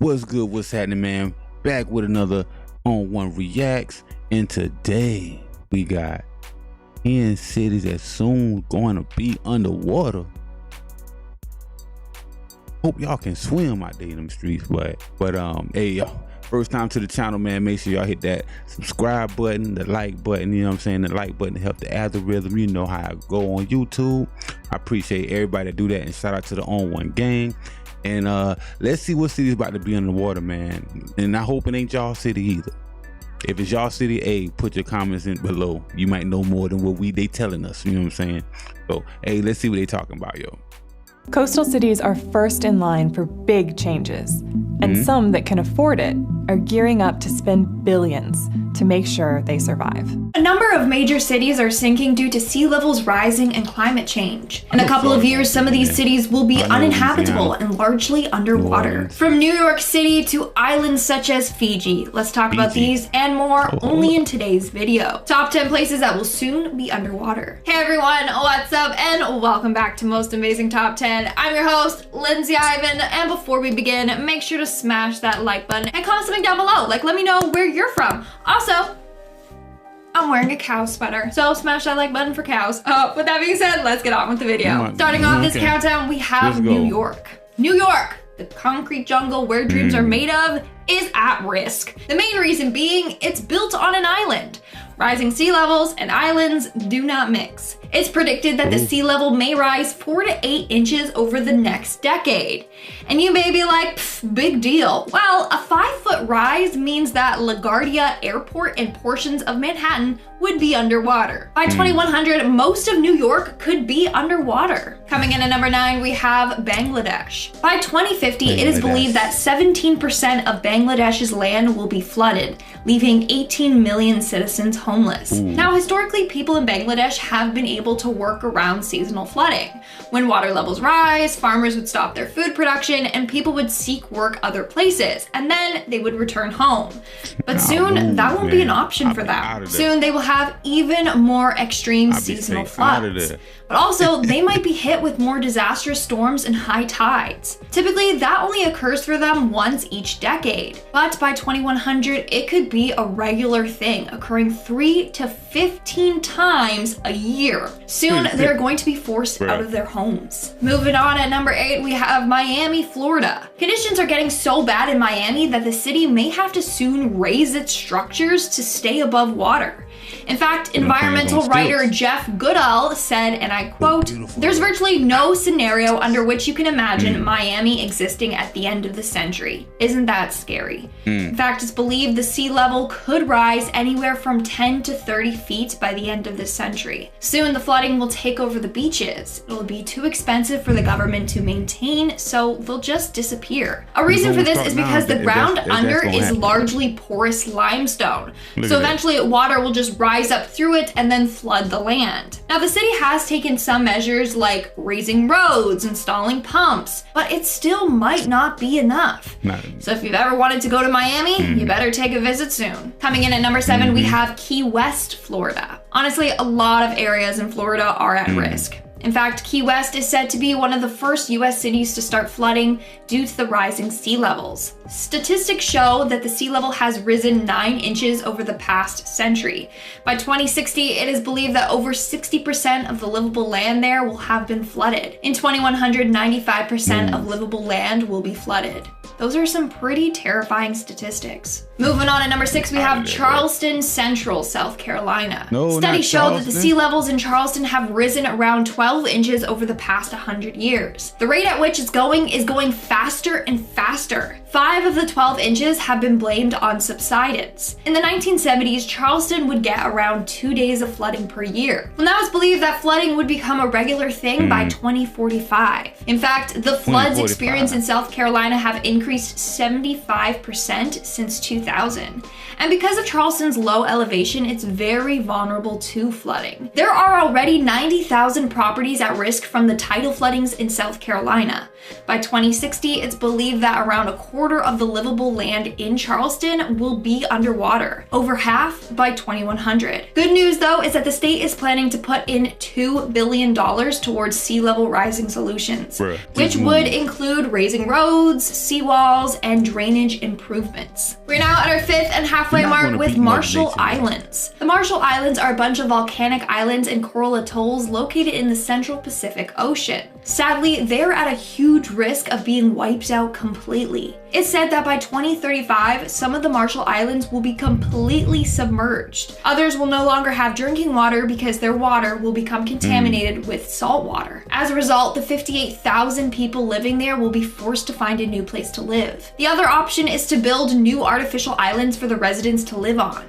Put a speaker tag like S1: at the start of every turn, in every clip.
S1: What's good? What's happening, man? Back with another On1 Reacts, and today we got 10 cities that soon going to be underwater. Hope y'all can swim out there in them streets, but hey y'all, first time to the channel, man, make sure y'all hit that subscribe button, the like button, you know what I'm saying? The like button to help the algorithm. You know how I go on YouTube. I appreciate everybody that do that, and shout out to the On1 gang. And let's see what city's about to be underwater, man. And I hope it ain't y'all city either. If it's y'all city, hey, put your comments in below. You might know more than what they telling us, you know what I'm saying? So hey, let's see what they talking about, yo.
S2: Coastal cities are first in line for big changes, and some that can afford it are gearing up to spend billions to make sure they survive.
S3: A number of major cities are sinking due to sea levels rising and climate change. In a couple of years, some of these cities will be uninhabitable and largely underwater. From New York City to islands such as Fiji. Let's talk about these and more only in today's video. Top 10 places that will soon be underwater. Hey everyone, what's up and welcome back to Most Amazing Top 10. I'm your host, Lindsay Ivan, and before we begin, make sure to smash that like button and comment something down below. Like, let me know where you're from. Also, I'm wearing a cow sweater, so smash that like button for cows. With that being said, let's get on with the video. Starting off this countdown, we have New York. New York, the concrete jungle where dreams are made of, is at risk. The main reason being, it's built on an island. Rising sea levels and islands do not mix. It's predicted that the sea level may rise 4 to 8 inches over the next decade. And you may be like, big deal. Well, a 5-foot rise means that LaGuardia Airport and portions of Manhattan would be underwater. By 2100, most of New York could be underwater. Coming in at number 9, we have Bangladesh. By 2050, it is believed that 17% of Bangladesh's land will be flooded, leaving 18 million citizens homeless. Now, historically, people in Bangladesh have been able to work around seasonal flooding. When water levels rise, farmers would stop their food production and people would seek work other places, and then they would return home. But soon, that won't be an option for them. Soon, they will have even more extreme seasonal floods. But also, they might be hit with more disastrous storms and high tides. Typically, that only occurs for them once each decade. But by 2100, it could be a regular thing, occurring 3 to 15 times a year. Soon, they're going to be forced out of their homes. Moving on at number 8, we have Miami, Florida. Conditions are getting so bad in Miami that the city may have to soon raise its structures to stay above water. In fact, environmental writer Jeff Goodall said, and I quote, "There's virtually no scenario under which you can imagine Miami existing at the end of the century. Isn't that scary?" In fact, it's believed the sea level could rise anywhere from 10 to 30 feet by the end of this century. Soon, the flooding will take over the beaches. It'll be too expensive for the government to maintain, so they'll just disappear. A reason for this is because the ground under is largely porous limestone. So eventually, water will just rise up through it and then flood the land. Now, the city has taken some measures like raising roads, installing pumps, but it still might not be enough. So if you've ever wanted to go to Miami, you better take a visit soon. Coming in at number 7, we have Key West, Florida. Honestly, a lot of areas in Florida are at risk. In fact, Key West is said to be one of the first US cities to start flooding due to the rising sea levels. Statistics show that the sea level has risen 9 inches over the past century. By 2060, it is believed that over 60% of the livable land there will have been flooded. In 2100, 95% of livable land will be flooded. Those are some pretty terrifying statistics. Moving on at number 6, we have Charleston, Central South Carolina. Studies show that the sea levels in Charleston have risen around 12 inches over the past 100 years. The rate at which it's going is going faster and faster. 5 of the 12 inches have been blamed on subsidence. In the 1970s, Charleston would get around 2 days of flooding per year. Well, now it's believed that flooding would become a regular thing by 2045. In fact, the floods experienced in South Carolina have increased 75% since 2000. And because of Charleston's low elevation, it's very vulnerable to flooding. There are already 90,000 properties at risk from the tidal floodings in South Carolina. By 2060, it's believed that around a quarter of the livable land in Charleston will be underwater, over half by 2100. Good news though is that the state is planning to put in $2 billion towards sea level rising solutions, which would include raising roads, seawall walls and drainage improvements. We're now at our 5th and halfway mark with Marshall Islands. The Marshall Islands are a bunch of volcanic islands and coral atolls located in the central Pacific Ocean. Sadly, they're at a huge risk of being wiped out completely. It's said that by 2035, some of the Marshall Islands will be completely submerged. Others will no longer have drinking water because their water will become contaminated with salt water. As a result, the 58,000 people living there will be forced to find a new place to live. The other option is to build new artificial islands for the residents to live on.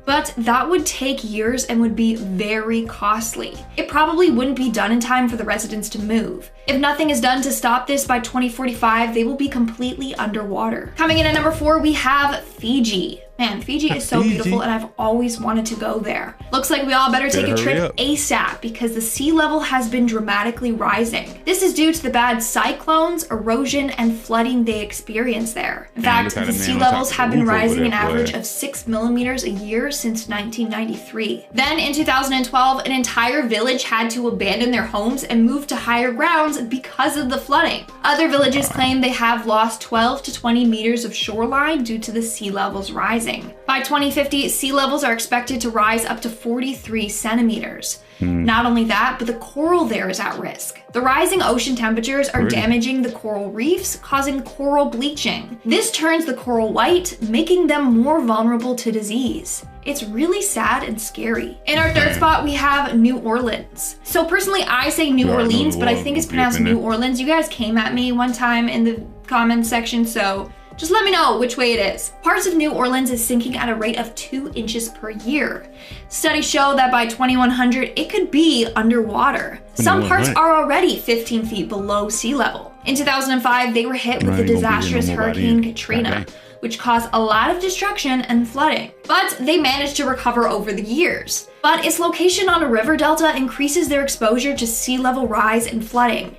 S3: But that would take years and would be very costly. It probably wouldn't be done in time for the residents to move. If nothing is done to stop this by 2045, they will be completely underwater. Coming in at number 4, we have Fiji. Man, Fiji is so beautiful and I've always wanted to go there. Looks like we all better take a trip ASAP because the sea level has been dramatically rising. This is due to the bad cyclones, erosion, and flooding they experience there. In fact, the sea levels have been rising an average of 6 millimeters a year since 1993. Then in 2012, an entire village had to abandon their homes and move to higher grounds because of the flooding. Other villages claim they have lost 12 to 20 meters of shoreline due to the sea levels rising. By 2050, sea levels are expected to rise up to 43 centimeters. Not only that, but the coral there is at risk. The rising ocean temperatures are damaging the coral reefs, causing coral bleaching. This turns the coral white, making them more vulnerable to disease. It's really sad and scary. In our 3rd spot, we have New Orleans. So personally, I say New Orleans, but I think it's pronounced New Orleans. You guys came at me one time in the comments section, so just let me know which way it is. Parts of New Orleans is sinking at a rate of 2 inches per year. Studies show that by 2100, it could be underwater. Some parts are already 15 feet below sea level. In 2005, they were hit with the disastrous Hurricane Katrina, which caused a lot of destruction and flooding. But they managed to recover over the years. But its location on a river delta increases their exposure to sea level rise and flooding.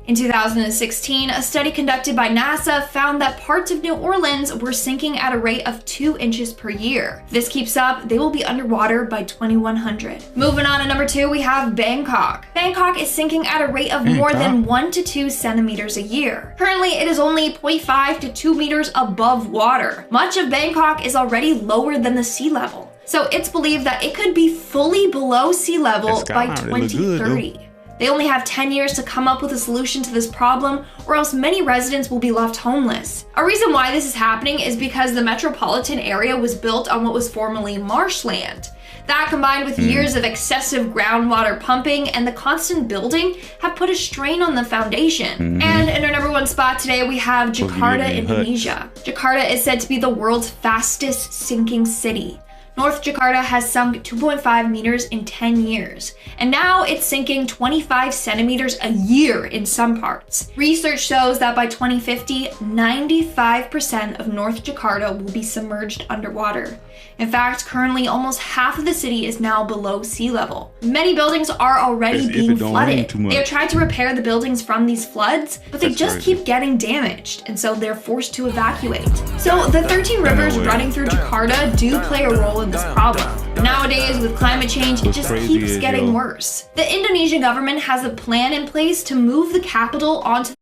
S3: In 2016, a study conducted by NASA found that parts of New Orleans were sinking at a rate of 2 inches per year. If this keeps up, they will be underwater by 2100. Moving on to number 2, we have Bangkok. Bangkok is sinking at a rate of more than 1 to 2 centimeters a year. Currently, it is only 0.5 to 2 meters above water. Much of Bangkok is already lower than the sea level. So it's believed that it could be fully below sea level by 2030. They only have 10 years to come up with a solution to this problem, or else many residents will be left homeless. A reason why this is happening is because the metropolitan area was built on what was formerly marshland. That, combined with years of excessive groundwater pumping and the constant building, have put a strain on the foundation. And in our number 1 spot today, we have Jakarta, Indonesia. Jakarta is said to be the world's fastest sinking city. North Jakarta has sunk 2.5 meters in 10 years, and now it's sinking 25 centimeters a year in some parts. Research shows that by 2050, 95% of North Jakarta will be submerged underwater. In fact, currently almost half of the city is now below sea level. Many buildings are already being flooded. They have tried to repair the buildings from these floods, but they just keep getting damaged, and so they're forced to evacuate. So the 13 rivers running through Jakarta do play a role in this problem. Nowadays, with climate change, it just keeps getting worse. The Indonesian government has a plan in place to move the capital onto—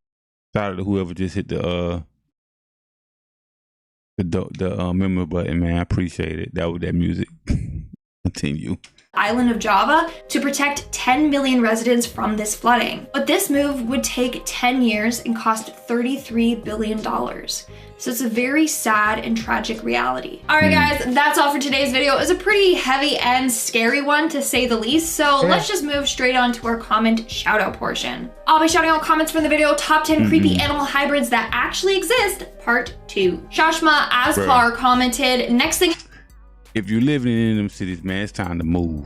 S1: Shout out to whoever just hit the member button, man. I appreciate it. That was that music. Continue.
S3: Island of Java to protect 10 million residents from this flooding. But this move would take 10 years and cost $33 billion. So it's a very sad and tragic reality. All right, guys, that's all for today's video. It was a pretty heavy and scary one, to say the least. So let's just move straight on to our comment shout out portion. I'll be shouting out comments from the video, top 10 creepy animal hybrids that actually exist, part 2. Shashma Askar commented, next thing—
S1: if you're living in them cities, man, it's time to move.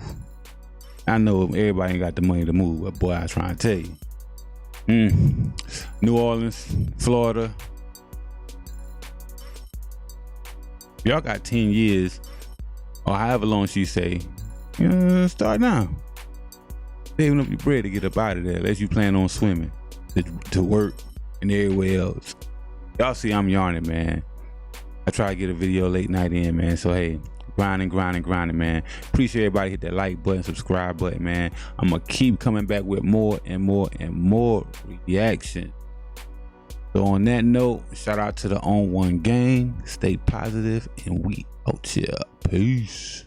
S1: I know everybody ain't got the money to move, but boy, I'm trying to tell you. New Orleans, Florida. Y'all got 10 years, or however long she say, start now. Saving up your bread to get up out of there, unless you plan on swimming, to work, and everywhere else. Y'all see I'm yarning, man. I try to get a video late night in, man, so hey, grinding, man. Appreciate everybody. Hit that like button, subscribe button, man. I'm gonna keep coming back with more and more reaction. So on that note, shout out to the On1 gang. Stay positive, and we out here. Peace.